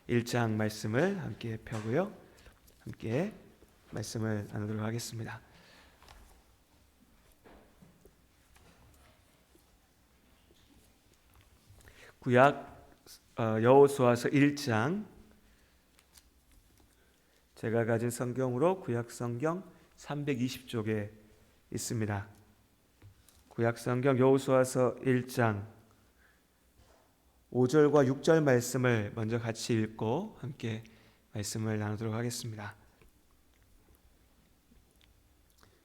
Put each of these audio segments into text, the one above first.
1장 말씀을 함께 펴고요. 함께 말씀을 나누도록 하겠습니다. 구약 여호수아서 1장, 제가 가진 성경으로 구약 성경 320쪽에 있습니다. 구약 성경 여호수아서 1장 5절과 6절 말씀을 먼저 같이 읽고 함께 말씀을 나누도록 하겠습니다.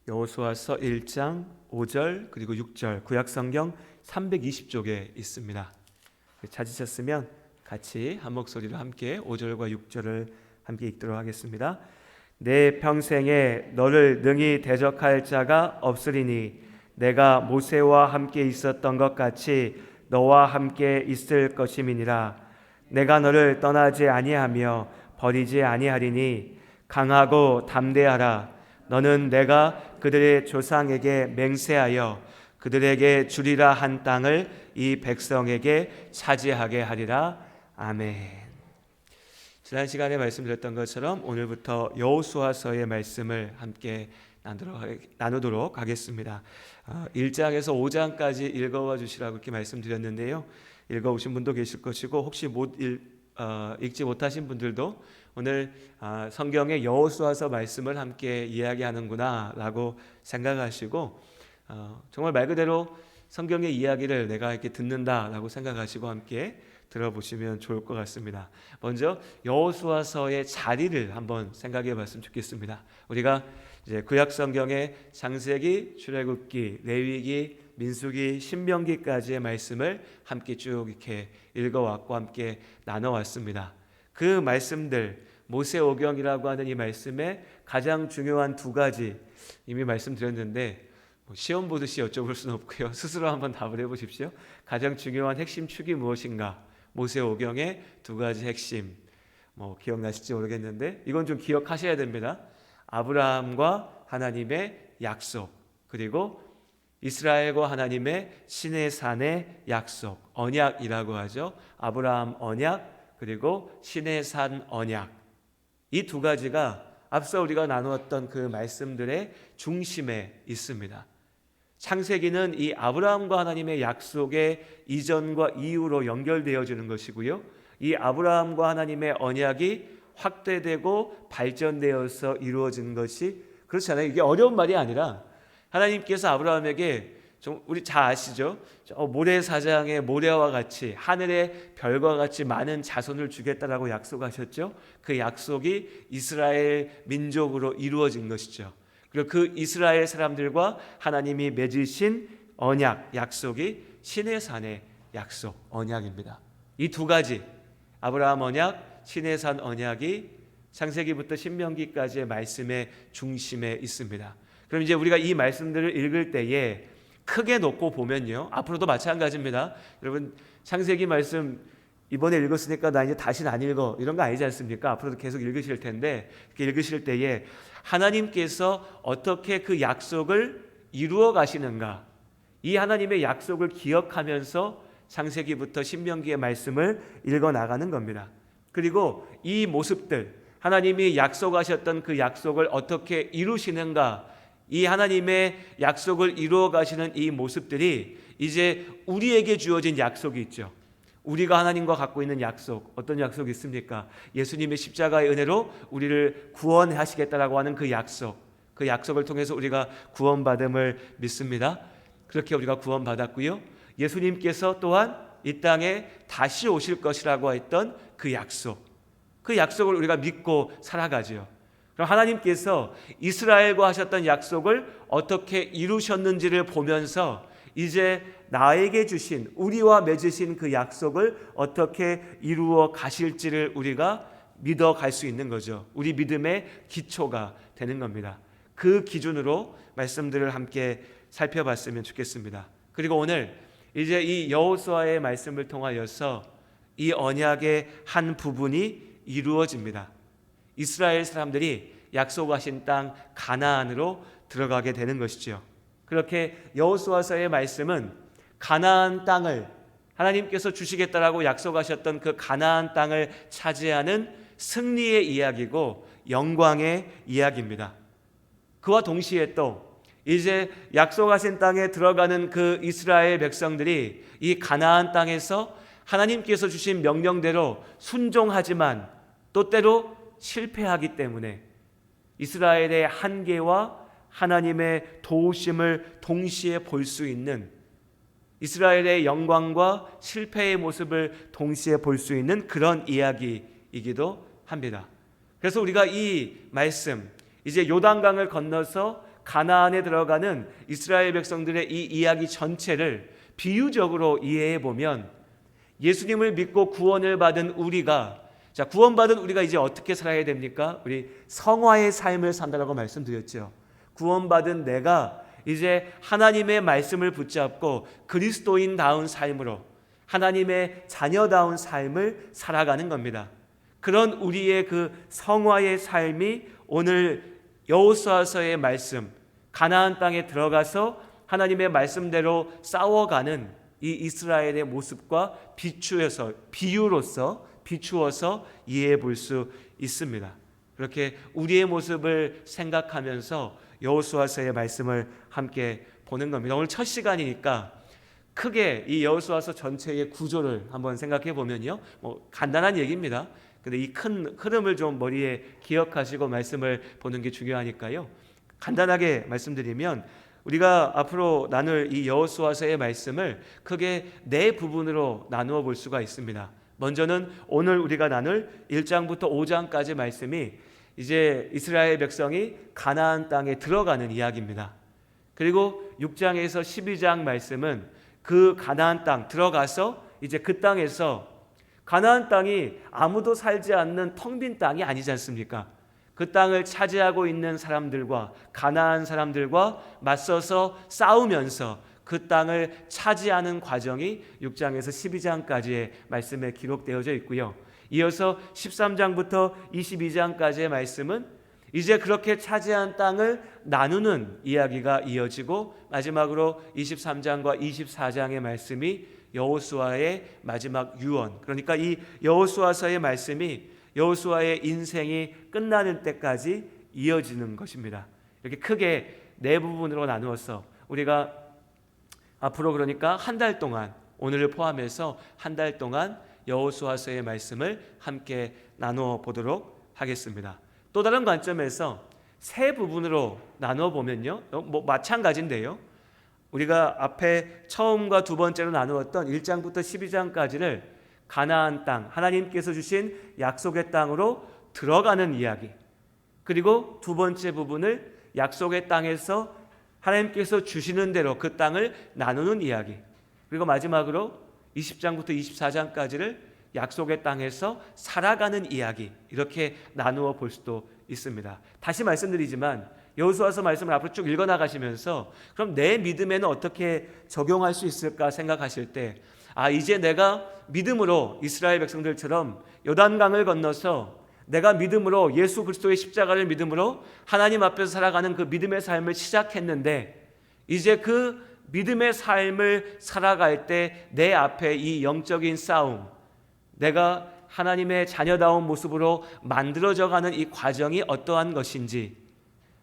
여호수아서 1장 5절 그리고 6절 구약 성경 320쪽에 있습니다. 찾으셨으면 같이 한 목소리로 함께 5절과 6절을 함께 읽도록 하겠습니다. 내 평생에 너를 능히 대적할 자가 없으리니 내가 모세와 함께 있었던 것 같이 너와 함께 있을 것임이니라. 내가 너를 떠나지 아니하며 버리지 아니하리니 강하고 담대하라. 너는 내가 그들의 조상에게 맹세하여 그들에게 주리라 한 땅을 이 백성에게 차지하게 하리라. 아멘. 지난 시간에 말씀드렸던 것처럼 오늘부터 여호수아서의 말씀을 함께 나누도록 하겠습니다. 1장에서 5장까지 읽어와 주시라고 이렇게 말씀드렸는데요. 읽어오신 분도 계실 것이고 혹시 읽지 못하신 분들도 오늘 성경의 여호수아서 말씀을 함께 이야기하는구나 라고 생각하시고 정말 말 그대로 성경의 이야기를 내가 이렇게 듣는다라고 생각하시고 함께 들어보시면 좋을 것 같습니다. 먼저 여호수아서의 자리를 한번 생각해 봤으면 좋겠습니다. 우리가 이제 구약 성경의 창세기, 출애굽기, 레위기, 민수기, 신명기까지의 말씀을 함께 쭉 이렇게 읽어왔고 함께 나눠왔습니다. 그 말씀들, 모세오경이라고 하는 이 말씀의 가장 중요한 두 가지 이미 말씀드렸는데 시험 보듯이 여쭤볼 수는 없고요. 스스로 한번 답을 해보십시오. 가장 중요한 핵심 축이 무엇인가? 모세오경의 두 가지 핵심, 기억나실지 모르겠는데 이건 좀 기억하셔야 됩니다. 아브라함과 하나님의 약속, 그리고 이스라엘과 하나님의 시내산의 약속, 언약이라고 하죠. 아브라함 언약, 그리고 시내산 언약. 이 두 가지가 앞서 우리가 나누었던 그 말씀들의 중심에 있습니다. 창세기는 이 아브라함과 하나님의 약속의 이전과 이후로 연결되어지는 것이고요. 이 아브라함과 하나님의 언약이 확대되고 발전되어서 이루어진 것이, 그렇잖아요. 이게 어려운 말이 아니라 하나님께서 아브라함에게 우리 잘 아시죠? 모래사장의 모래와 같이 하늘의 별과 같이 많은 자손을 주겠다라고 약속하셨죠. 그 약속이 이스라엘 민족으로 이루어진 것이죠. 그리고 그 이스라엘 사람들과 하나님이 맺으신 언약, 약속이 시내산의 약속, 언약입니다. 이 두 가지, 아브라함 언약, 시내산 언약이 창세기부터 신명기까지의 말씀의 중심에 있습니다. 그럼 이제 우리가 이 말씀들을 읽을 때에 크게 놓고 보면요, 앞으로도 마찬가지입니다. 여러분 창세기 말씀 이번에 읽었으니까 나 이제 다시는 안 읽어 이런 거 아니지 않습니까? 앞으로도 계속 읽으실 텐데 이렇게 읽으실 때에 하나님께서 어떻게 그 약속을 이루어 가시는가, 이 하나님의 약속을 기억하면서 창세기부터 신명기의 말씀을 읽어 나가는 겁니다. 그리고 이 모습들, 하나님이 약속하셨던 그 약속을 어떻게 이루시는가, 이 하나님의 약속을 이루어 가시는 이 모습들이 이제 우리에게 주어진 약속이 있죠. 우리가 하나님과 갖고 있는 약속, 어떤 약속이 있습니까? 예수님의 십자가의 은혜로 우리를 구원하시겠다라고 하는 그 약속을 통해서 우리가 구원받음을 믿습니다. 그렇게 우리가 구원받았고요. 예수님께서 또한 이 땅에 다시 오실 것이라고 했던 그 약속을 우리가 믿고 살아가죠. 그럼 하나님께서 이스라엘과 하셨던 약속을 어떻게 이루셨는지를 보면서 이제 나에게 주신, 우리와 맺으신 그 약속을 어떻게 이루어 가실지를 우리가 믿어 갈 수 있는 거죠. 우리 믿음의 기초가 되는 겁니다. 그 기준으로 말씀들을 함께 살펴봤으면 좋겠습니다. 그리고 오늘 이제 이 여호수아의 말씀을 통하여서 이 언약의 한 부분이 이루어집니다. 이스라엘 사람들이 약속하신 땅 가나안으로 들어가게 되는 것이죠. 그렇게 여호수아서의 말씀은 가나안 땅을 하나님께서 주시겠다라고 약속하셨던 그 가나안 땅을 차지하는 승리의 이야기고 영광의 이야기입니다. 그와 동시에 또 이제 약속하신 땅에 들어가는 그 이스라엘 백성들이 이 가나안 땅에서 하나님께서 주신 명령대로 순종하지만 또 때로 실패하기 때문에 이스라엘의 한계와 하나님의 도우심을 동시에 볼 수 있는, 이스라엘의 영광과 실패의 모습을 동시에 볼 수 있는 그런 이야기이기도 합니다. 그래서 우리가 이 말씀, 이제 요단강을 건너서 가나안에 들어가는 이스라엘 백성들의 이 이야기 전체를 비유적으로 이해해 보면, 예수님을 믿고 구원을 받은 우리가, 구원받은 우리가 이제 어떻게 살아야 됩니까? 우리 성화의 삶을 산다라고 말씀드렸죠. 구원받은 내가 이제 하나님의 말씀을 붙잡고 그리스도인다운 삶으로, 하나님의 자녀다운 삶을 살아가는 겁니다. 그런 우리의 그 성화의 삶이 오늘 여호수아서의 말씀, 가나안 땅에 들어가서 하나님의 말씀대로 싸워가는 이 이스라엘의 모습과 비유로서 비추어서 이해해 볼 수 있습니다. 그렇게 우리의 모습을 생각하면서 여호수아서의 말씀을 함께 보는 겁니다. 오늘 첫 시간이니까 크게 이 여호수아서 전체의 구조를 한번 생각해 보면요, 간단한 얘기입니다. 근데 이 큰 흐름을 좀 머리에 기억하시고 말씀을 보는 게 중요하니까요. 간단하게 말씀드리면, 우리가 앞으로 나눌 이 여호수아서의 말씀을 크게 네 부분으로 나누어 볼 수가 있습니다. 먼저는 오늘 우리가 나눌 1장부터 5장까지 말씀이 이제 이스라엘 백성이 가나안 땅에 들어가는 이야기입니다. 그리고 6장에서 12장 말씀은 그 가나안 땅 들어가서 이제 그 땅에서, 가나안 땅이 아무도 살지 않는 텅 빈 땅이 아니지 않습니까? 그 땅을 차지하고 있는 사람들과, 가나안 사람들과 맞서서 싸우면서 그 땅을 차지하는 과정이 6장에서 12장까지의 말씀에 기록되어져 있고요. 이어서 13장부터 22장까지의 말씀은 이제 그렇게 차지한 땅을 나누는 이야기가 이어지고, 마지막으로 23장과 24장의 말씀이 여호수아의 마지막 유언, 그러니까 이 여호수아서의 말씀이 여호수아의 인생이 끝나는 때까지 이어지는 것입니다. 이렇게 크게 네 부분으로 나누어서 우리가 앞으로, 그러니까 한 달 동안, 오늘을 포함해서 한 달 동안 여호수아서의 말씀을 함께 나누어 보도록 하겠습니다. 또 다른 관점에서 세 부분으로 나누어 보면요, 마찬가지인데요, 우리가 앞에 처음과 두 번째로 나누었던 1장부터 12장까지를 가나안 땅, 하나님께서 주신 약속의 땅으로 들어가는 이야기, 그리고 두 번째 부분을 약속의 땅에서 하나님께서 주시는 대로 그 땅을 나누는 이야기, 그리고 마지막으로 20장부터 24장까지를 약속의 땅에서 살아가는 이야기, 이렇게 나누어 볼 수도 있습니다. 다시 말씀드리지만 여호수아서 말씀을 앞으로 쭉 읽어나가시면서 그럼 내 믿음에는 어떻게 적용할 수 있을까 생각하실 때, 이제 내가 믿음으로 이스라엘 백성들처럼 요단강을 건너서 내가 믿음으로 예수 그리스도의 십자가를 믿음으로 하나님 앞에서 살아가는 그 믿음의 삶을 시작했는데, 이제 그 믿음의 삶을 살아갈 때 내 앞에 이 영적인 싸움, 내가 하나님의 자녀다운 모습으로 만들어져가는 이 과정이 어떠한 것인지,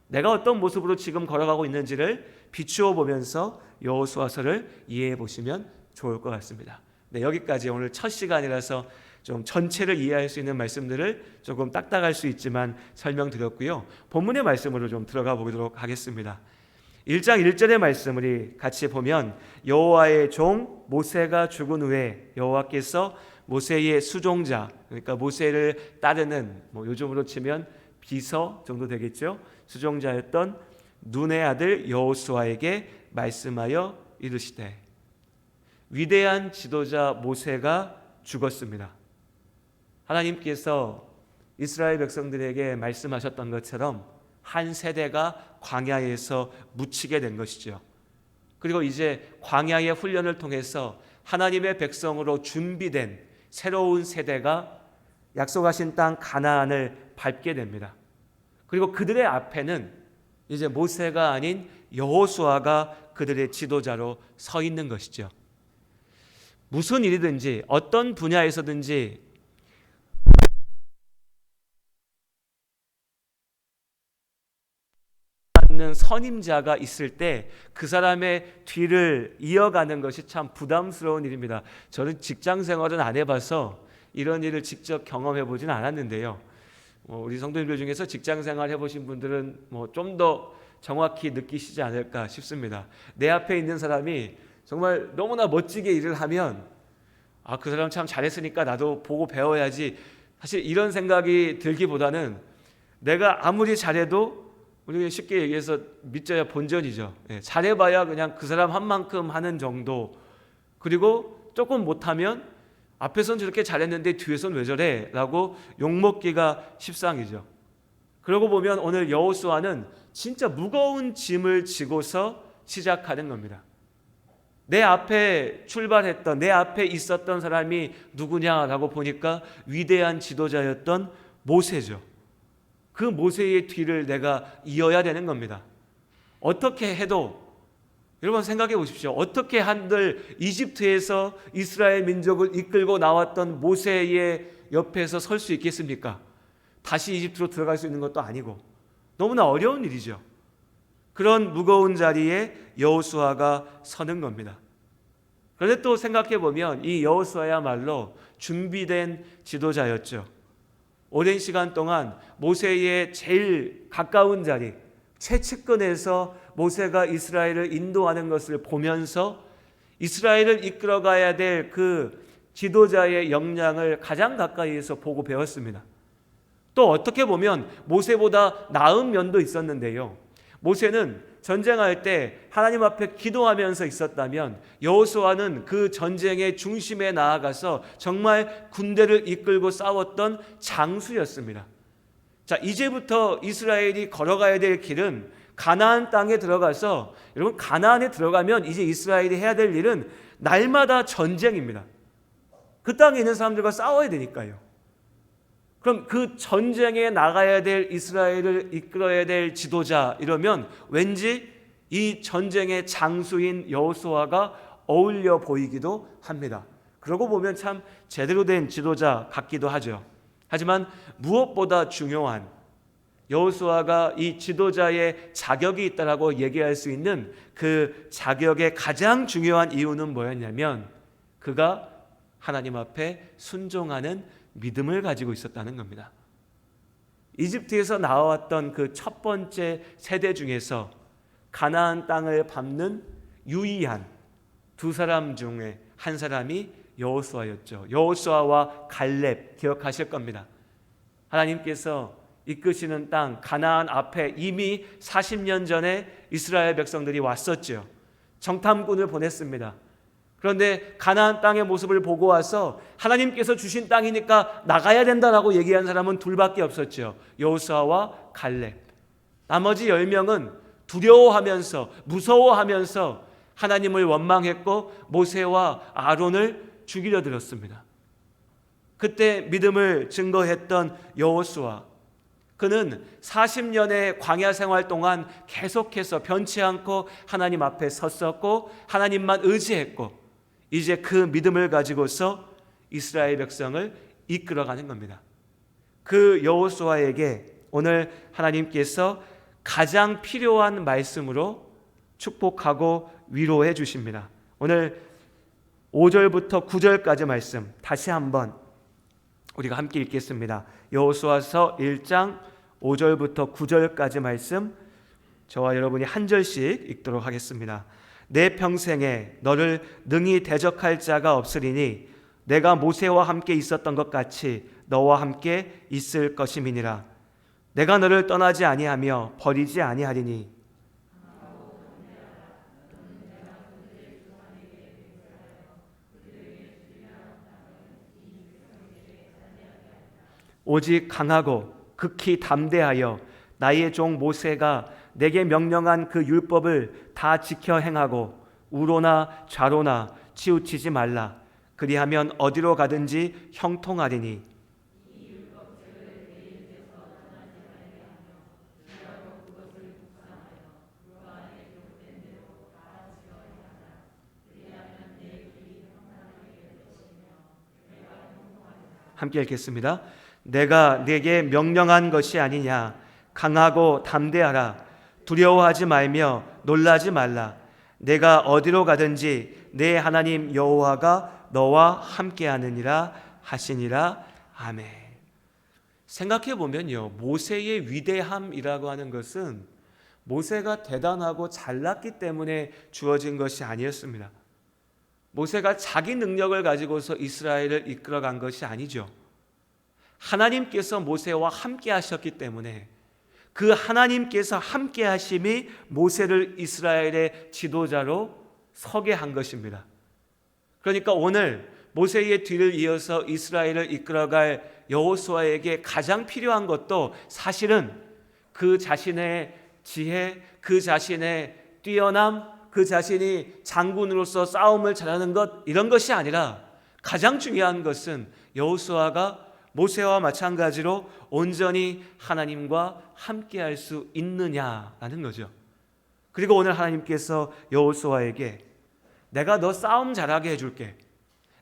내가 어떤 모습으로 지금 걸어가고 있는지를 비추어 보면서 여호수아서를 이해해 보시면 좋을 것 같습니다. 네, 여기까지 오늘 첫 시간이라서 좀 전체를 이해할 수 있는 말씀들을 조금 딱딱할 수 있지만 설명드렸고요. 본문의 말씀으로 좀 들어가 보도록 하겠습니다. 1장 1절의 말씀 우리 같이 보면, 여호와의 종 모세가 죽은 후에 여호와께서 모세의 수종자, 그러니까 모세를 따르는, 요즘으로 치면 비서 정도 되겠죠, 수종자였던 눈의 아들 여호수아에게 말씀하여 이르시되, 위대한 지도자 모세가 죽었습니다. 하나님께서 이스라엘 백성들에게 말씀하셨던 것처럼 한 세대가 광야에서 묻히게 된 것이죠. 그리고 이제 광야의 훈련을 통해서 하나님의 백성으로 준비된 새로운 세대가 약속하신 땅 가나안을 밟게 됩니다. 그리고 그들의 앞에는 이제 모세가 아닌 여호수아가 그들의 지도자로 서 있는 것이죠. 무슨 일이든지 어떤 분야에서든지 는 선임자가 있을 때 그 사람의 뒤를 이어가는 것이 참 부담스러운 일입니다. 저는 직장 생활은 안 해봐서 이런 일을 직접 경험해 보진 않았는데요. 우리 성도님들 중에서 직장 생활 해보신 분들은 좀 더 정확히 느끼시지 않을까 싶습니다. 내 앞에 있는 사람이 정말 너무나 멋지게 일을 하면 그 사람 참 잘했으니까 나도 보고 배워야지. 사실 이런 생각이 들기보다는 내가 아무리 잘해도 우리 쉽게 얘기해서 믿져야 본전이죠. 잘해봐야 그냥 그 사람 한 만큼 하는 정도. 그리고 조금 못하면 앞에선 저렇게 잘했는데 뒤에선 왜 저래? 라고 욕먹기가 십상이죠. 그러고 보면 오늘 여호수아는 진짜 무거운 짐을 지고서 시작하는 겁니다. 내 앞에 출발했던, 내 앞에 있었던 사람이 누구냐라고 보니까 위대한 지도자였던 모세죠. 그 모세의 뒤를 내가 이어야 되는 겁니다. 어떻게 해도 여러분 생각해 보십시오. 어떻게 한들 이집트에서 이스라엘 민족을 이끌고 나왔던 모세의 옆에서 설 수 있겠습니까? 다시 이집트로 들어갈 수 있는 것도 아니고 너무나 어려운 일이죠. 그런 무거운 자리에 여호수아가 서는 겁니다. 그런데 또 생각해 보면 이 여호수아야말로 준비된 지도자였죠. 오랜 시간 동안 모세의 제일 가까운 자리, 최측근에서 모세가 이스라엘을 인도하는 것을 보면서 이스라엘을 이끌어가야 될 그 지도자의 역량을 가장 가까이에서 보고 배웠습니다. 또 어떻게 보면 모세보다 나은 면도 있었는데요. 모세는 전쟁할 때 하나님 앞에 기도하면서 있었다면 여호수아는 그 전쟁의 중심에 나아가서 정말 군대를 이끌고 싸웠던 장수였습니다. 자, 이제부터 이스라엘이 걸어가야 될 길은 가나안 땅에 들어가서, 여러분 가나안에 들어가면 이제 이스라엘이 해야 될 일은 날마다 전쟁입니다. 그 땅에 있는 사람들과 싸워야 되니까요. 그럼 그 전쟁에 나가야 될 이스라엘을 이끌어야 될 지도자, 이러면 왠지 이 전쟁의 장수인 여호수아가 어울려 보이기도 합니다. 그러고 보면 참 제대로 된 지도자 같기도 하죠. 하지만 무엇보다 중요한, 여호수아가 이 지도자의 자격이 있다라고 얘기할 수 있는 그 자격의 가장 중요한 이유는 뭐였냐면 그가 하나님 앞에 순종하는 믿음을 가지고 있었다는 겁니다. 이집트에서 나왔던 그 첫 번째 세대 중에서 가나안 땅을 밟는 유일한 두 사람 중에 한 사람이 여호수아였죠. 여호수아와 갈렙 기억하실 겁니다. 하나님께서 이끄시는 땅 가나안 앞에 이미 40년 전에 이스라엘 백성들이 왔었죠. 정탐꾼을 보냈습니다. 그런데 가나안 땅의 모습을 보고 와서 하나님께서 주신 땅이니까 나가야 된다라고 얘기한 사람은 둘밖에 없었죠. 여호수아와 갈렙. 나머지 10명은 두려워하면서 무서워하면서 하나님을 원망했고 모세와 아론을 죽이려 들었습니다. 그때 믿음을 증거했던 여호수아, 그는 40년의 광야 생활 동안 계속해서 변치 않고 하나님 앞에 섰었고 하나님만 의지했고 이제 그 믿음을 가지고서 이스라엘 백성을 이끌어가는 겁니다. 그 여호수아에게 오늘 하나님께서 가장 필요한 말씀으로 축복하고 위로해 주십니다. 오늘 5절부터 9절까지 말씀 다시 한번 우리가 함께 읽겠습니다. 여호수아서 1장 5절부터 9절까지 말씀 저와 여러분이 한 절씩 읽도록 하겠습니다. 내 평생에 너를 능히 대적할 자가 없으리니 내가 모세와 함께 있었던 것 같이 너와 함께 있을 것임이니라. 내가 너를 떠나지 아니하며 버리지 아니하리니 오직 강하고 극히 담대하여 나의 종 모세가 내게 명령한 그 율법을 다 지켜 행하고 우로나 좌로나 치우치지 말라. 그리하면 어디로 가든지 형통하리니 함께 읽겠습니다. 내가 네게 명령한 것이 아니냐. 강하고 담대하라. 두려워하지 말며 놀라지 말라. 내가 어디로 가든지 내 하나님 여호와가 너와 함께하느니라 하시니라. 아멘. 생각해 보면요, 모세의 위대함이라고 하는 것은 모세가 대단하고 잘났기 때문에 주어진 것이 아니었습니다. 모세가 자기 능력을 가지고서 이스라엘을 이끌어간 것이 아니죠. 하나님께서 모세와 함께 하셨기 때문에 그 하나님께서 함께 하심이 모세를 이스라엘의 지도자로 서게 한 것입니다. 그러니까 오늘 모세의 뒤를 이어서 이스라엘을 이끌어갈 여호수아에게 가장 필요한 것도 사실은 그 자신의 지혜, 그 자신의 뛰어남, 그 자신이 장군으로서 싸움을 잘하는 것, 이런 것이 아니라 가장 중요한 것은 여호수아가 모세와 마찬가지로 온전히 하나님과 함께할 수 있느냐라는 거죠. 그리고 오늘 하나님께서 여호수아에게 내가 너 싸움 잘하게 해줄게,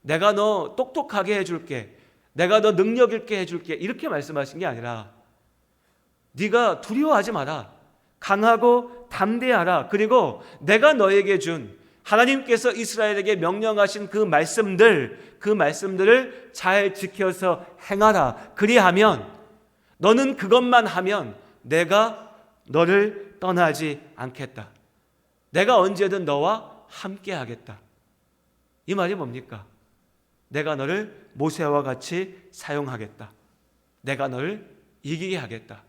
내가 너 똑똑하게 해줄게, 내가 너 능력 있게 해줄게, 이렇게 말씀하신 게 아니라 네가 두려워하지 마라, 강하고 담대하라. 그리고 내가 너에게 준 하나님께서 이스라엘에게 명령하신 그 말씀들을 잘 지켜서 행하라. 그리하면 너는 그것만 하면 내가 너를 떠나지 않겠다. 내가 언제든 너와 함께 하겠다. 이 말이 뭡니까? 내가 너를 모세와 같이 사용하겠다. 내가 너를 이기게 하겠다.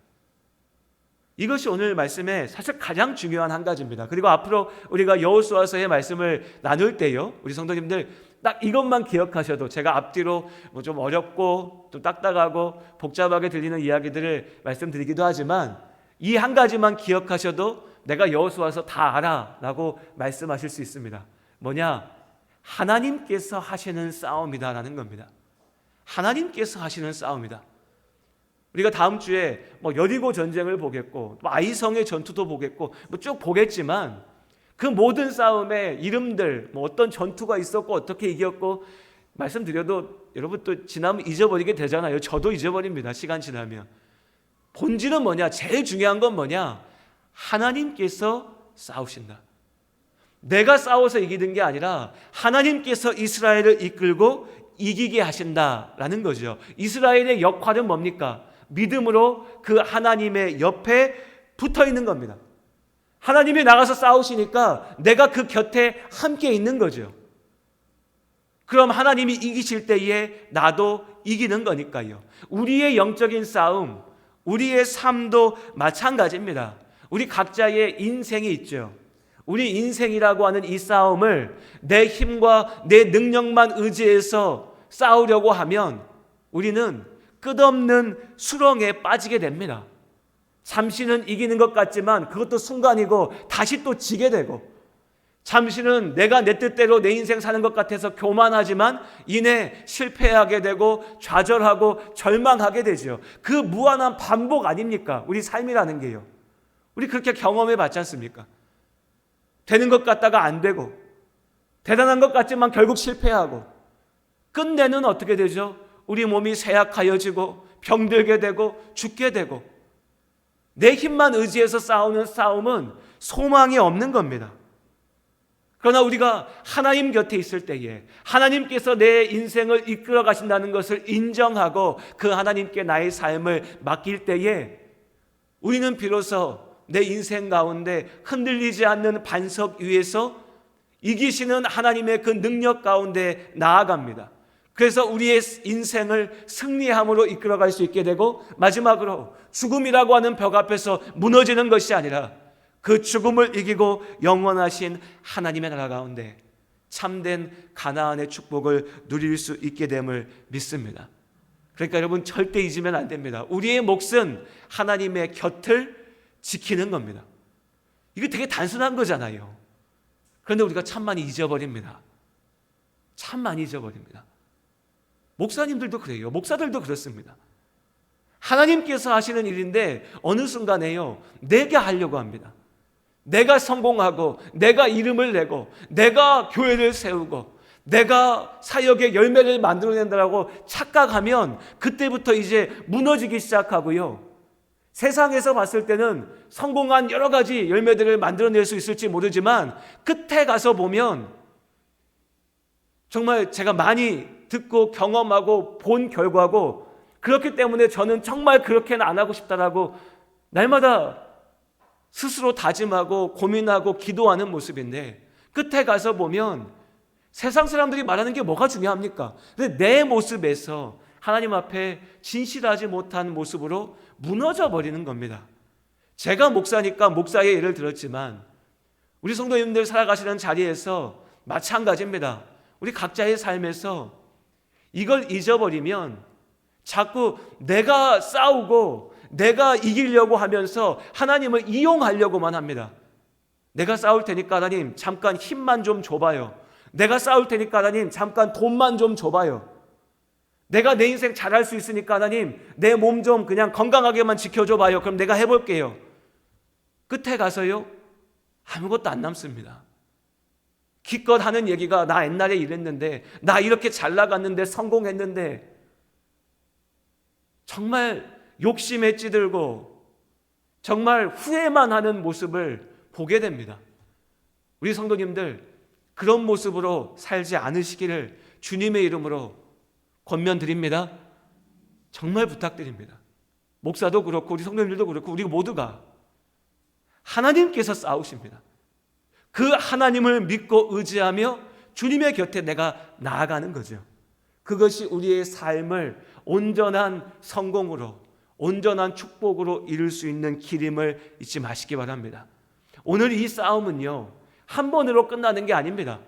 이것이 오늘 말씀의 사실 가장 중요한 한 가지입니다. 그리고 앞으로 우리가 여호수아서의 말씀을 나눌 때요, 우리 성도님들 딱 이것만 기억하셔도, 제가 앞뒤로 좀 어렵고 좀 딱딱하고 복잡하게 들리는 이야기들을 말씀드리기도 하지만 이 한 가지만 기억하셔도 내가 여호수아서 다 알아 라고 말씀하실 수 있습니다. 뭐냐? 하나님께서 하시는 싸움이다라는 겁니다. 하나님께서 하시는 싸움이다. 우리가 다음 주에 여리고 전쟁을 보겠고 아이성의 전투도 보겠고 쭉 보겠지만 그 모든 싸움의 이름들, 어떤 전투가 있었고 어떻게 이겼고 말씀드려도 여러분 또 지나면 잊어버리게 되잖아요. 저도 잊어버립니다. 시간 지나면. 본질은 뭐냐? 제일 중요한 건 뭐냐? 하나님께서 싸우신다. 내가 싸워서 이기는 게 아니라 하나님께서 이스라엘을 이끌고 이기게 하신다라는 거죠. 이스라엘의 역할은 뭡니까? 믿음으로 그 하나님의 옆에 붙어 있는 겁니다. 하나님이 나가서 싸우시니까 내가 그 곁에 함께 있는 거죠. 그럼 하나님이 이기실 때에 나도 이기는 거니까요. 우리의 영적인 싸움, 우리의 삶도 마찬가지입니다. 우리 각자의 인생이 있죠. 우리 인생이라고 하는 이 싸움을 내 힘과 내 능력만 의지해서 싸우려고 하면 우리는 끝없는 수렁에 빠지게 됩니다. 잠시는 이기는 것 같지만 그것도 순간이고 다시 또 지게 되고, 잠시는 내가 내 뜻대로 내 인생 사는 것 같아서 교만하지만 이내 실패하게 되고 좌절하고 절망하게 되죠. 그 무한한 반복 아닙니까? 우리 삶이라는 게요. 우리 그렇게 경험해 봤지 않습니까? 되는 것 같다가 안 되고, 대단한 것 같지만 결국 실패하고, 끝내는 어떻게 되죠? 우리 몸이 쇠약하여지고 병들게 되고 죽게 되고, 내 힘만 의지해서 싸우는 싸움은 소망이 없는 겁니다. 그러나 우리가 하나님 곁에 있을 때에 하나님께서 내 인생을 이끌어 가신다는 것을 인정하고 그 하나님께 나의 삶을 맡길 때에 우리는 비로소 내 인생 가운데 흔들리지 않는 반석 위에서 이기시는 하나님의 그 능력 가운데 나아갑니다. 그래서 우리의 인생을 승리함으로 이끌어갈 수 있게 되고, 마지막으로 죽음이라고 하는 벽 앞에서 무너지는 것이 아니라 그 죽음을 이기고 영원하신 하나님의 나라 가운데 참된 가나안의 축복을 누릴 수 있게 됨을 믿습니다. 그러니까 여러분 절대 잊으면 안 됩니다. 우리의 몫은 하나님의 곁을 지키는 겁니다. 이게 되게 단순한 거잖아요. 그런데 우리가 참 많이 잊어버립니다. 참 많이 잊어버립니다. 목사님들도 그래요. 목사들도 그렇습니다. 하나님께서 하시는 일인데 어느 순간에요, 내가 하려고 합니다. 내가 성공하고 내가 이름을 내고 내가 교회를 세우고 내가 사역의 열매를 만들어낸다라고 착각하면 그때부터 이제 무너지기 시작하고요. 세상에서 봤을 때는 성공한 여러 가지 열매들을 만들어낼 수 있을지 모르지만 끝에 가서 보면 정말 제가 많이 듣고 경험하고 본 결과고, 그렇기 때문에 저는 정말 그렇게는 안 하고 싶다라고 날마다 스스로 다짐하고 고민하고 기도하는 모습인데, 끝에 가서 보면 세상 사람들이 말하는 게 뭐가 중요합니까? 근데 내 모습에서 하나님 앞에 진실하지 못한 모습으로 무너져 버리는 겁니다. 제가 목사니까 목사의 예를 들었지만 우리 성도님들 살아가시는 자리에서 마찬가지입니다. 우리 각자의 삶에서 이걸 잊어버리면 자꾸 내가 싸우고 내가 이기려고 하면서 하나님을 이용하려고만 합니다. 내가 싸울 테니까 하나님 잠깐 힘만 좀 줘봐요. 내가 싸울 테니까 하나님 잠깐 돈만 좀 줘봐요. 내가 내 인생 잘할 수 있으니까 하나님 내 몸 좀 그냥 건강하게만 지켜줘봐요. 그럼 내가 해볼게요. 끝에 가서요 아무것도 안 남습니다. 기껏 하는 얘기가 나 옛날에 이랬는데, 나 이렇게 잘 나갔는데, 성공했는데, 정말 욕심에 찌들고 정말 후회만 하는 모습을 보게 됩니다. 우리 성도님들 그런 모습으로 살지 않으시기를 주님의 이름으로 권면드립니다. 정말 부탁드립니다. 목사도 그렇고 우리 성도님들도 그렇고 우리 모두가 하나님께서 싸우십니다. 그 하나님을 믿고 의지하며 주님의 곁에 내가 나아가는 거죠. 그것이 우리의 삶을 온전한 성공으로, 온전한 축복으로 이룰 수 있는 길임을 잊지 마시기 바랍니다. 오늘 이 싸움은요 한 번으로 끝나는 게 아닙니다.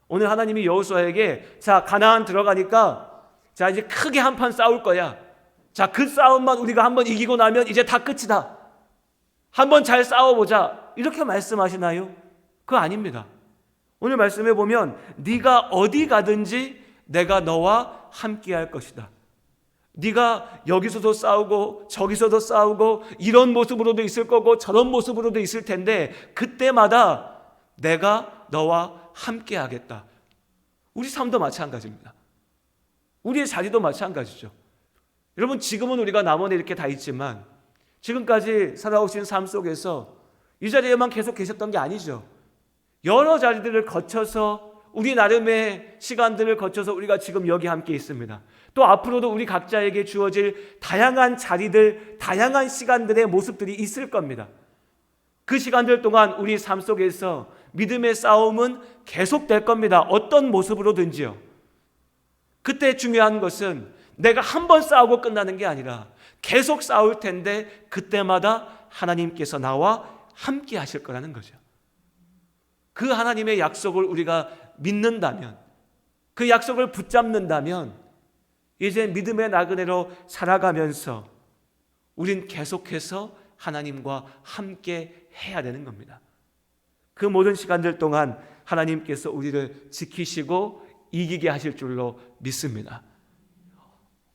오늘 하나님이 여호수아에게 자 가나안 들어가니까 자 이제 크게 한판 싸울 거야. 자 그 싸움만 우리가 한번 이기고 나면 이제 다 끝이다. 한번 잘 싸워보자. 이렇게 말씀하시나요? 그거 아닙니다. 오늘 말씀해 보면 네가 어디 가든지 내가 너와 함께 할 것이다. 네가 여기서도 싸우고 저기서도 싸우고 이런 모습으로도 있을 거고 저런 모습으로도 있을 텐데 그때마다 내가 너와 함께 하겠다. 우리 삶도 마찬가지입니다. 우리의 자리도 마찬가지죠. 여러분 지금은 우리가 남원에 이렇게 다 있지만 지금까지 살아오신 삶 속에서 이 자리에만 계속 계셨던 게 아니죠. 여러 자리들을 거쳐서 우리 나름의 시간들을 거쳐서 우리가 지금 여기 함께 있습니다. 또 앞으로도 우리 각자에게 주어질 다양한 자리들, 다양한 시간들의 모습들이 있을 겁니다. 그 시간들 동안 우리 삶 속에서 믿음의 싸움은 계속될 겁니다. 어떤 모습으로든지요. 그때 중요한 것은 내가 한 번 싸우고 끝나는 게 아니라 계속 싸울 텐데 그때마다 하나님께서 나와 함께 하실 거라는 거죠. 그 하나님의 약속을 우리가 믿는다면, 그 약속을 붙잡는다면 이제 믿음의 나그네로 살아가면서 우린 계속해서 하나님과 함께 해야 되는 겁니다. 그 모든 시간들 동안 하나님께서 우리를 지키시고 이기게 하실 줄로 믿습니다.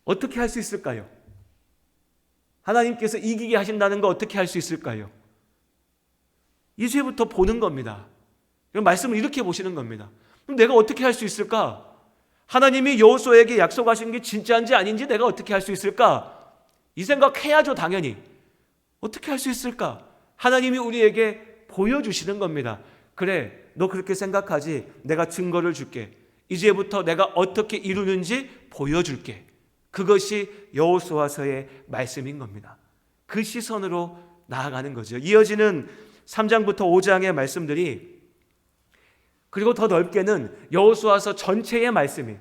어떻게 할 수 있을까요? 하나님께서 이기게 하신다는 거 어떻게 할 수 있을까요? 이제부터 보는 겁니다. 말씀을 이렇게 보시는 겁니다. 그럼 내가 어떻게 할 수 있을까? 하나님이 여호수아에게 약속하신 게 진짜인지 아닌지 내가 어떻게 할 수 있을까? 이 생각해야죠, 당연히. 어떻게 할 수 있을까? 하나님이 우리에게 보여주시는 겁니다. 그래, 너 그렇게 생각하지? 내가 증거를 줄게. 이제부터 내가 어떻게 이루는지 보여줄게. 그것이 여호수아서의 말씀인 겁니다. 그 시선으로 나아가는 거죠. 이어지는 3장부터 5장의 말씀들이, 그리고 더 넓게는 여호수아서 전체의 말씀이,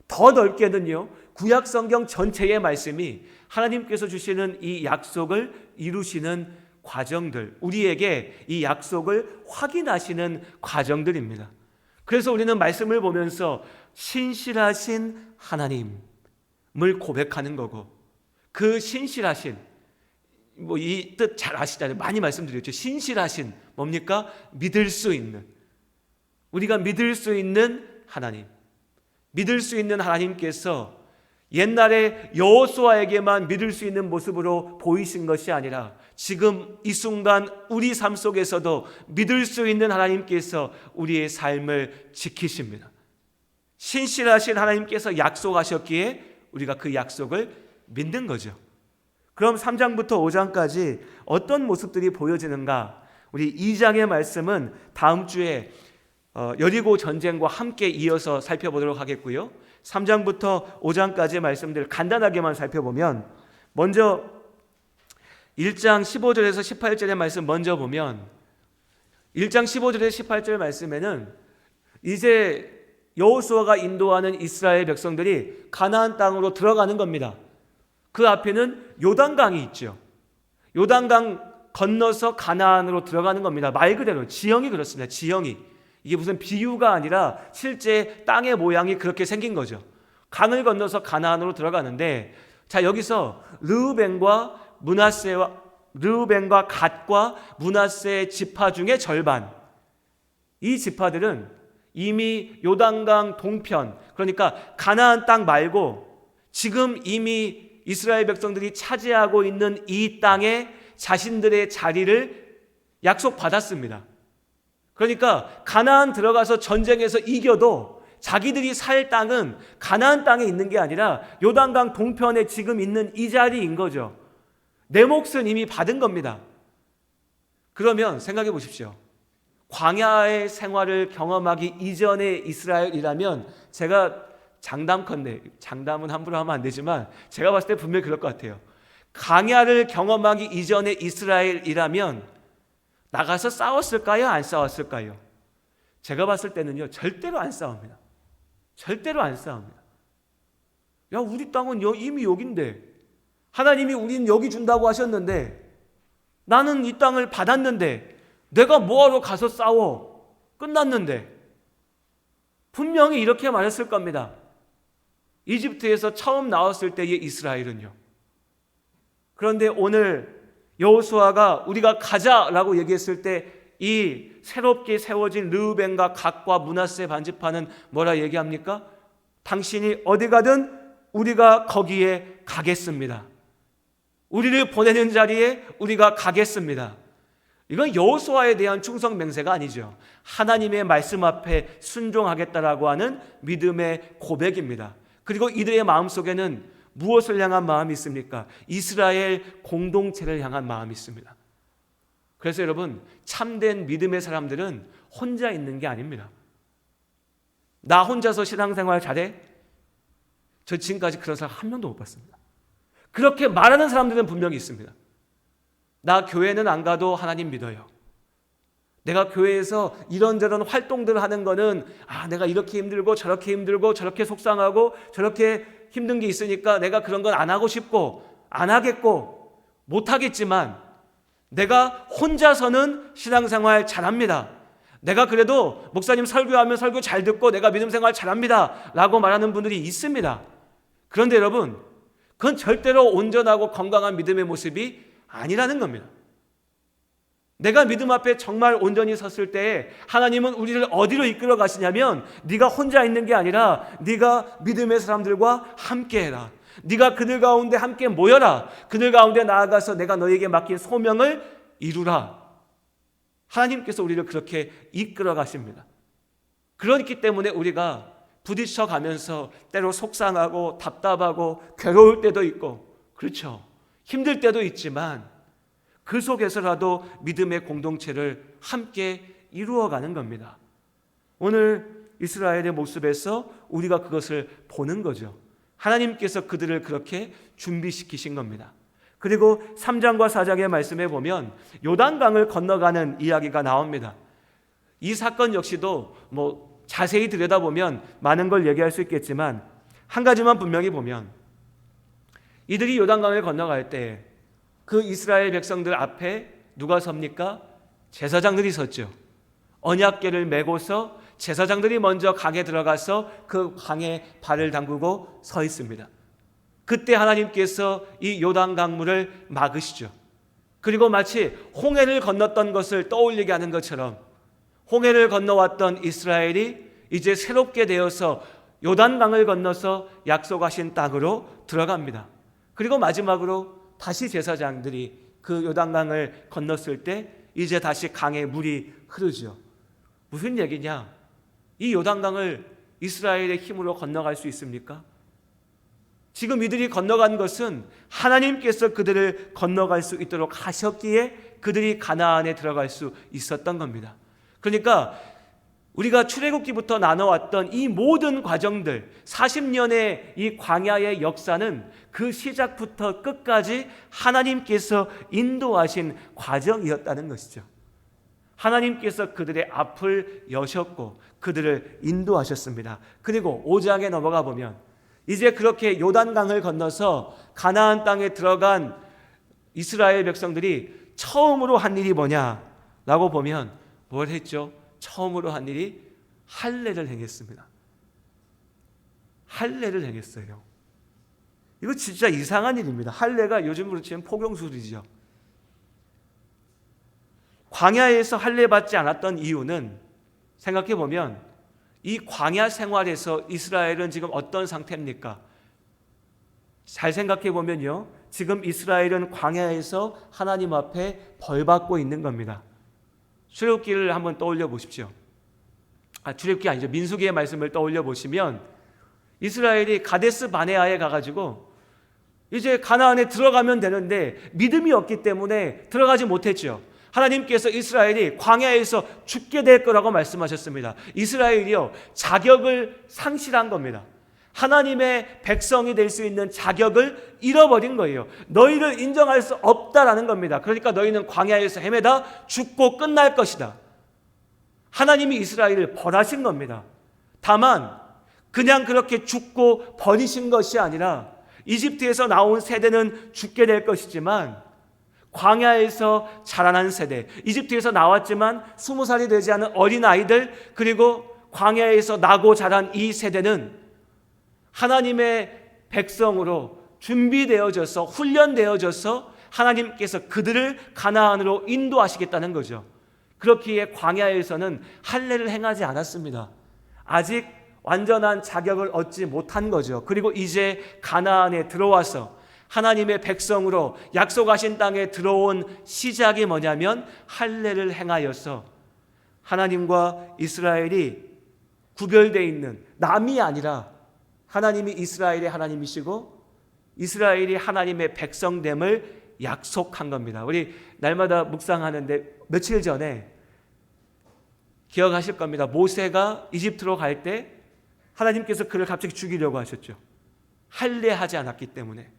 더 넓게는요 구약 성경 전체의 말씀이 하나님께서 주시는 이 약속을 이루시는 과정들, 우리에게 이 약속을 확인하시는 과정들입니다. 그래서 우리는 말씀을 보면서 신실하신 하나님을 고백하는 거고, 그 신실하신, 이 뜻 잘 아시잖아요. 많이 말씀드렸죠. 신실하신 뭡니까? 믿을 수 있는, 우리가 믿을 수 있는 하나님, 믿을 수 있는 하나님께서 옛날에 여호수아에게만 믿을 수 있는 모습으로 보이신 것이 아니라 지금 이 순간 우리 삶 속에서도 믿을 수 있는 하나님께서 우리의 삶을 지키십니다. 신실하신 하나님께서 약속하셨기에 우리가 그 약속을 믿는 거죠. 그럼 3장부터 5장까지 어떤 모습들이 보여지는가? 우리 2장의 말씀은 다음 주에 여리고 전쟁과 함께 이어서 살펴보도록 하겠고요. 3장부터 5장까지의 말씀들 간단하게만 살펴보면, 먼저 1장 15절에서 18절의 말씀 먼저 보면, 1장 15절에서 18절 말씀에는 이제 여호수아가 인도하는 이스라엘 백성들이 가나안 땅으로 들어가는 겁니다. 그 앞에는 요단강이 있죠. 요단강 건너서 가나안으로 들어가는 겁니다. 말 그대로 지형이 그렇습니다. 지형이. 이게 무슨 비유가 아니라 실제 땅의 모양이 그렇게 생긴 거죠. 강을 건너서 가나안으로 들어가는데, 자, 여기서 르우벤과 갓과 므낫세의 지파 중에 절반, 이 지파들은 이미 요단강 동편, 그러니까 가나안 땅 말고 지금 이미 이스라엘 백성들이 차지하고 있는 이 땅에 자신들의 자리를 약속받았습니다. 그러니까 가나안 들어가서 전쟁에서 이겨도 자기들이 살 땅은 가나안 땅에 있는 게 아니라 요단강 동편에 지금 있는 이 자리인 거죠. 내 몫은 이미 받은 겁니다. 그러면 생각해 보십시오. 광야의 생활을 경험하기 이전의 이스라엘이라면, 제가 장담컨대, 장담은 함부로 하면 안 되지만 제가 봤을 때 분명히 그럴 것 같아요. 광야를 경험하기 이전의 이스라엘이라면 나가서 싸웠을까요? 안 싸웠을까요? 제가 봤을 때는요, 절대로 안 싸웁니다. 절대로 안 싸웁니다. 야, 우리 땅은 이미 여긴데, 하나님이 우리는 여기 준다고 하셨는데, 나는 이 땅을 받았는데 내가 뭐하러 가서 싸워? 끝났는데. 분명히 이렇게 말했을 겁니다. 이집트에서 처음 나왔을 때의 이스라엘은요. 그런데 오늘 여호수아가 우리가 가자라고 얘기했을 때 이 새롭게 세워진 르우벤과 갓과 므낫세 반지파는 뭐라 얘기합니까? 당신이 어디 가든 우리가 거기에 가겠습니다. 우리를 보내는 자리에 우리가 가겠습니다. 이건 여호수아에 대한 충성 맹세가 아니죠. 하나님의 말씀 앞에 순종하겠다라고 하는 믿음의 고백입니다. 그리고 이들의 마음속에는 무엇을 향한 마음이 있습니까? 이스라엘 공동체를 향한 마음이 있습니다. 그래서 여러분, 참된 믿음의 사람들은 혼자 있는 게 아닙니다. 나 혼자서 신앙생활 잘해? 저 지금까지 그런 사람 한 명도 못 봤습니다. 그렇게 말하는 사람들은 분명히 있습니다. 나 교회는 안 가도 하나님 믿어요. 내가 교회에서 이런저런 활동들을 하는 거는 내가 이렇게 힘들고 저렇게 힘들고 저렇게 속상하고 저렇게 힘든 게 있으니까 내가 그런 건 안 하고 싶고 안 하겠고 못 하겠지만, 내가 혼자서는 신앙생활 잘합니다. 내가 그래도 목사님 설교하면 설교 잘 듣고 내가 믿음생활 잘합니다 라고 말하는 분들이 있습니다. 그런데 여러분, 그건 절대로 온전하고 건강한 믿음의 모습이 아니라는 겁니다. 내가 믿음 앞에 정말 온전히 섰을 때 하나님은 우리를 어디로 이끌어 가시냐면, 네가 혼자 있는 게 아니라 네가 믿음의 사람들과 함께 해라. 네가 그들 가운데 함께 모여라. 그들 가운데 나아가서 내가 너에게 맡긴 소명을 이루라. 하나님께서 우리를 그렇게 이끌어 가십니다. 그렇기 때문에 우리가 부딪혀 가면서 때로 속상하고 답답하고 괴로울 때도 있고, 그렇죠, 힘들 때도 있지만 그 속에서라도 믿음의 공동체를 함께 이루어가는 겁니다. 오늘 이스라엘의 모습에서 우리가 그것을 보는 거죠. 하나님께서 그들을 그렇게 준비시키신 겁니다. 그리고 3장과 4장의 말씀에 보면 요단강을 건너가는 이야기가 나옵니다. 이 사건 역시도 자세히 들여다보면 많은 걸 얘기할 수 있겠지만, 한 가지만 분명히 보면, 이들이 요단강을 건너갈 때 그 이스라엘 백성들 앞에 누가 섭니까? 제사장들이 섰죠. 언약궤를 메고서 제사장들이 먼저 강에 들어가서 그 강에 발을 담그고 서 있습니다. 그때 하나님께서 이 요단 강물을 막으시죠. 그리고 마치 홍해를 건넜던 것을 떠올리게 하는 것처럼 홍해를 건너왔던 이스라엘이 이제 새롭게 되어서 요단강을 건너서 약속하신 땅으로 들어갑니다. 그리고 마지막으로 다시 제사장들이 그 요단강을 건넜을 때 이제 다시 강에 물이 흐르죠. 무슨 얘기냐? 이 요단강을 이스라엘의 힘으로 건너갈 수 있습니까? 지금 이들이 건너간 것은 하나님께서 그들을 건너갈 수 있도록 하셨기에 그들이 가나안에 들어갈 수 있었던 겁니다. 그러니까 우리가 출애굽기부터 나눠왔던 이 모든 과정들, 40년의 이 광야의 역사는 그 시작부터 끝까지 하나님께서 인도하신 과정이었다는 것이죠. 하나님께서 그들의 앞을 여셨고 그들을 인도하셨습니다. 그리고 5장에 넘어가 보면 이제 그렇게 요단강을 건너서 가나안 땅에 들어간 이스라엘 백성들이 처음으로 한 일이 뭐냐라고 보면 뭘 했죠? 처음으로 한 일이 할례를 행했습니다. 할례를 행했어요. 이거 진짜 이상한 일입니다. 할례가 요즘으로 치면 포경술이죠. 광야에서 할례 받지 않았던 이유는 생각해 보면 이 광야 생활에서 이스라엘은 지금 어떤 상태입니까? 잘 생각해 보면요, 지금 이스라엘은 광야에서 하나님 앞에 벌받고 있는 겁니다. 출애굽기를 한번 떠올려 보십시오. 출애굽기 아니죠. 민수기의 말씀을 떠올려 보시면 이스라엘이 가데스 바네아에 가가지고 이제 가나안에 들어가면 되는데 믿음이 없기 때문에 들어가지 못했죠. 하나님께서 이스라엘이 광야에서 죽게 될 거라고 말씀하셨습니다. 이스라엘이요, 자격을 상실한 겁니다. 하나님의 백성이 될 수 있는 자격을 잃어버린 거예요. 너희를 인정할 수 없다라는 겁니다. 그러니까 너희는 광야에서 헤매다 죽고 끝날 것이다. 하나님이 이스라엘을 벌하신 겁니다. 다만 그냥 그렇게 죽고 버리신 것이 아니라 이집트에서 나온 세대는 죽게 될 것이지만 광야에서 자라난 세대, 이집트에서 나왔지만 20살이 되지 않은 어린아이들, 그리고 광야에서 나고 자란 이 세대는 하나님의 백성으로 준비되어져서 훈련되어져서 하나님께서 그들을 가나안으로 인도하시겠다는 거죠. 그렇기에 광야에서는 할례를 행하지 않았습니다. 아직 완전한 자격을 얻지 못한 거죠. 그리고 이제 가나안에 들어와서 하나님의 백성으로 약속하신 땅에 들어온 시작이 뭐냐면 할례를 행하여서 하나님과 이스라엘이 구별되어 있는, 남이 아니라 하나님이 이스라엘의 하나님이시고 이스라엘이 하나님의 백성됨을 약속한 겁니다. 우리 날마다 묵상하는데 며칠 전에 기억하실 겁니다. 모세가 이집트로 갈 때 하나님께서 그를 갑자기 죽이려고 하셨죠. 할례하지 않았기 때문에.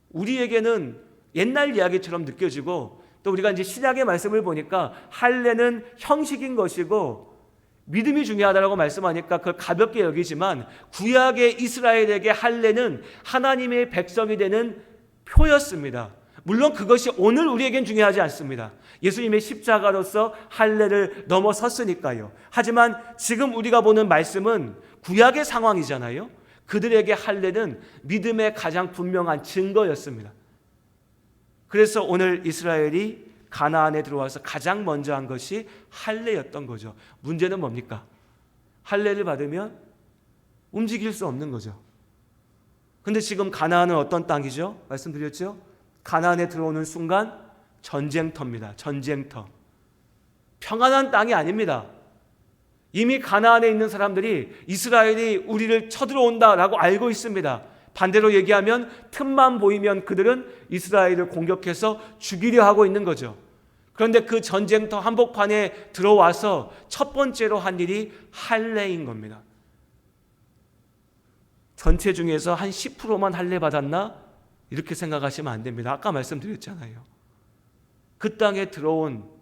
우리에게는 옛날 이야기처럼 느껴지고, 또 우리가 이제 신약의 말씀을 보니까 할례는 형식인 것이고 믿음이 중요하다고 말씀하니까 그걸 가볍게 여기지만, 구약의 이스라엘에게 할례는 하나님의 백성이 되는 표였습니다. 물론 그것이 오늘 우리에겐 중요하지 않습니다. 예수님의 십자가로서 할례를 넘어섰으니까요. 하지만 지금 우리가 보는 말씀은 구약의 상황이잖아요. 그들에게 할례는 믿음의 가장 분명한 증거였습니다. 그래서 오늘 이스라엘이 가나안에 들어와서 가장 먼저 한 것이 할례였던 거죠. 문제는 뭡니까? 할례를 받으면 움직일 수 없는 거죠. 근데 지금 가나안은 어떤 땅이죠? 말씀드렸죠? 가나안에 들어오는 순간 전쟁터입니다. 전쟁터. 평안한 땅이 아닙니다. 이미 가나안에 있는 사람들이 이스라엘이 우리를 쳐들어온다라고 알고 있습니다. 반대로 얘기하면 틈만 보이면 그들은 이스라엘을 공격해서 죽이려 하고 있는 거죠. 그런데 그 전쟁터 한복판에 들어와서 첫 번째로 한 일이 할례인 겁니다. 전체 중에서 한 10%만 할례 받았나? 이렇게 생각하시면 안 됩니다. 아까 말씀드렸잖아요. 그 땅에 들어온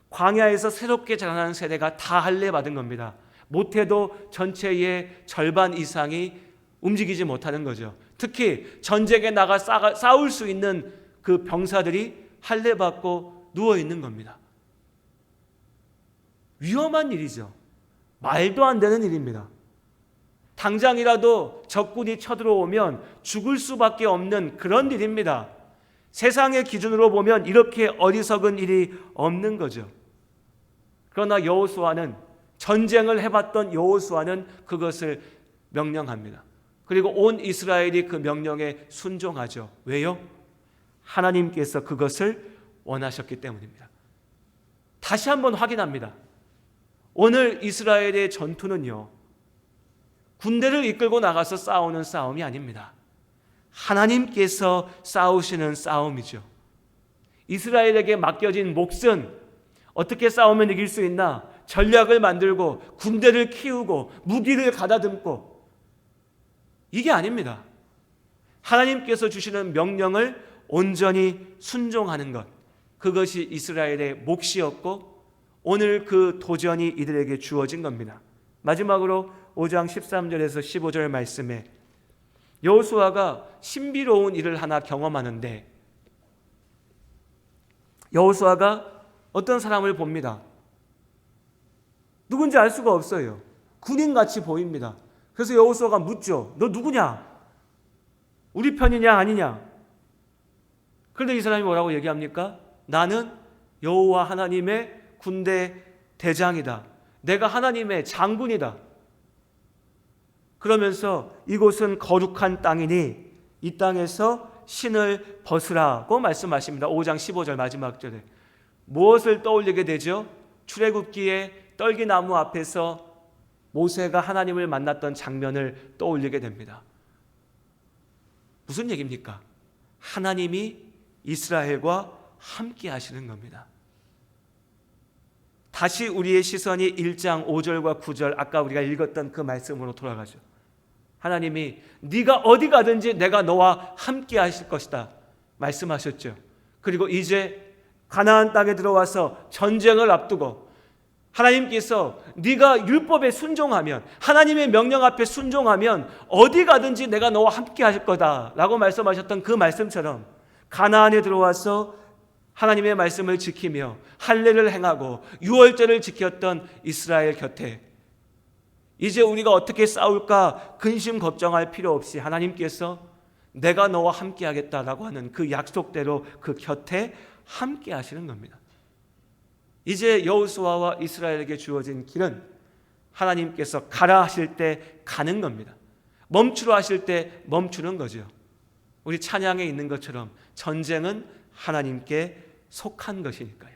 광야에서 새롭게 자라나는 세대가 다 할례 받은 겁니다. 못해도 전체의 절반 이상이 움직이지 못하는 거죠. 특히 전쟁에 나가 싸울 수 있는 그 병사들이 할례 받고 누워 있는 겁니다. 위험한 일이죠. 말도 안 되는 일입니다. 당장이라도 적군이 쳐들어오면 죽을 수밖에 없는 그런 일입니다. 세상의 기준으로 보면 이렇게 어리석은 일이 없는 거죠. 그러나 여호수아는, 전쟁을 해봤던 여호수아는 그것을 명령합니다. 그리고 온 이스라엘이 그 명령에 순종하죠. 왜요? 하나님께서 그것을 원하셨기 때문입니다. 다시 한번 확인합니다. 오늘 이스라엘의 전투는요, 군대를 이끌고 나가서 싸우는 싸움이 아닙니다. 하나님께서 싸우시는 싸움이죠. 이스라엘에게 맡겨진 몫은 어떻게 싸우면 이길 수 있나? 전략을 만들고 군대를 키우고 무기를 가다듬고, 이게 아닙니다. 하나님께서 주시는 명령을 온전히 순종하는 것, 그것이 이스라엘의 몫이었고 오늘 그 도전이 이들에게 주어진 겁니다. 마지막으로 5장 13절에서 15절 말씀에 여호수아가 신비로운 일을 하나 경험하는데, 여호수아가 어떤 사람을 봅니다. 누군지 알 수가 없어요. 군인같이 보입니다. 그래서 여호수아가 묻죠. 너 누구냐? 우리 편이냐 아니냐? 그런데 이 사람이 뭐라고 얘기합니까? 나는 여호와 하나님의 군대 대장이다. 내가 하나님의 장군이다. 그러면서 이곳은 거룩한 땅이니 이 땅에서 신을 벗으라고 말씀하십니다. 5장 15절 마지막 절에. 무엇을 떠올리게 되죠? 출애굽기에 떨기나무 앞에서 모세가 하나님을 만났던 장면을 떠올리게 됩니다. 무슨 얘기입니까? 하나님이 이스라엘과 함께 하시는 겁니다. 다시 우리의 시선이 1장 5절과 9절, 아까 우리가 읽었던 그 말씀으로 돌아가죠. 하나님이 네가 어디 가든지 내가 너와 함께 하실 것이다 말씀하셨죠. 그리고 이제 가나안 땅에 들어와서 전쟁을 앞두고 하나님께서 네가 율법에 순종하면, 하나님의 명령 앞에 순종하면 어디 가든지 내가 너와 함께 하실 거다 라고 말씀하셨던 그 말씀처럼 가나안에 들어와서 하나님의 말씀을 지키며 할례를 행하고 유월절을 지켰던 이스라엘 곁에 이제 우리가 어떻게 싸울까 근심 걱정할 필요 없이 하나님께서 내가 너와 함께 하겠다라고 하는 그 약속대로 그 곁에 함께 하시는 겁니다. 이제 여호수아와 이스라엘에게 주어진 길은 하나님께서 가라 하실 때 가는 겁니다. 멈추라 하실 때 멈추는 거죠. 우리 찬양에 있는 것처럼 전쟁은 하나님께 속한 것이니까요.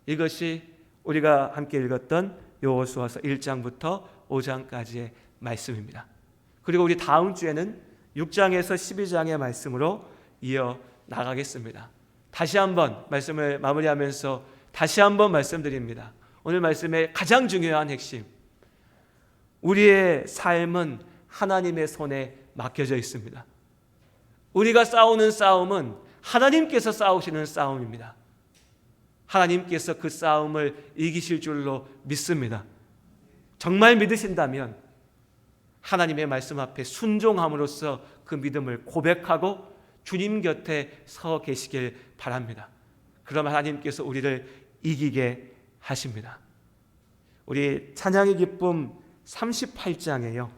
이것이 우리가 함께 읽었던 여호수아서 1장부터 5장까지의 말씀입니다. 그리고 우리 다음 주에는 6장에서 12장의 말씀으로 이어 나가겠습니다. 다시 한번 말씀을 마무리하면서 다시 한번 말씀드립니다. 오늘 말씀의 가장 중요한 핵심, 우리의 삶은 하나님의 손에 맡겨져 있습니다. 우리가 싸우는 싸움은 하나님께서 싸우시는 싸움입니다. 하나님께서 그 싸움을 이기실 줄로 믿습니다. 정말 믿으신다면 하나님의 말씀 앞에 순종함으로써 그 믿음을 고백하고 주님 곁에 서 계시길 바랍니다. 그러면 하나님께서 우리를 이기게 하십니다. 우리 찬양의 기쁨 38장에요.